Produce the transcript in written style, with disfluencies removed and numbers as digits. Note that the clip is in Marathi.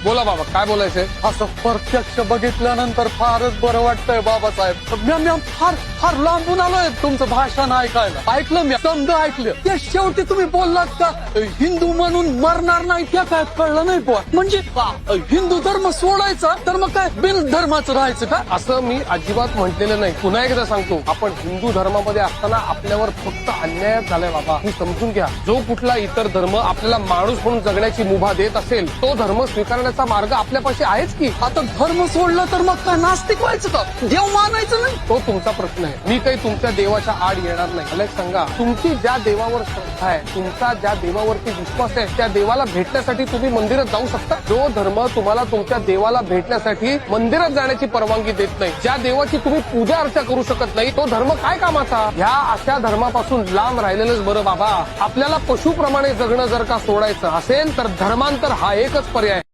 बोला बाबा, काय बोलायचंय? असं प्रत्यक्ष बघितल्यानंतर फारच बरं वाटतंय बाबासाहेब. मी फार फार लांबून आलोय तुमचं भाषण ऐकायला. ऐकलं मी, समज ऐकलं. ते शेवटी तुम्ही बोललात का हिंदू म्हणून मरणार नाही, त्या काय कळलं नाही बुवा. म्हणजे हिंदू धर्म सोडायचा तर मग काय बिन धर्माचं राहायचं का? असं मी अजिबात म्हटलेलं नाही. पुन्हा एकदा सांगतो, आपण हिंदू धर्मामध्ये असताना आपल्यावर फक्त अन्याय झालाय बाबा, ही समजून घ्या. जो कुठला इतर धर्म आपल्याला माणूस म्हणून जगण्याची मुभा देत असेल, तो धर्म स्वीकारण्याचा मार्ग आपल्यापाशी आहेच की. आता धर्म सोडला तर मग काय नास्तिक व्हायचं का? देव मानायचं नाही? तो तुमचा प्रश्न आहे. मी काही तुमच्या देवाच्या आड येणार नाही. मला एक सांगा, तुमची ज्या देवावर श्रद्धा आहे, तुमचा ज्या देवावरती विश्वास आहे, त्या देवाला भेटण्यासाठी तुम्ही मंदिरात जाऊ शकता. जो धर्म तुम्हाला तुमच्या देवाला भेटण्यासाठी मंदिरात जाण्याची परवानगी देत नाही, ज्या देवाची तुम्ही पूजा अर्चा करू शकत नाही, तो धर्म काय कामाचा? ह्या अशा धर्मापासून लांब राहिलेलंच बरं बाबा. आपल्याला पशुप्रमाणे जगणं जर का सोडायचं असेल तर धर्मांतर हा एकच पर्याय.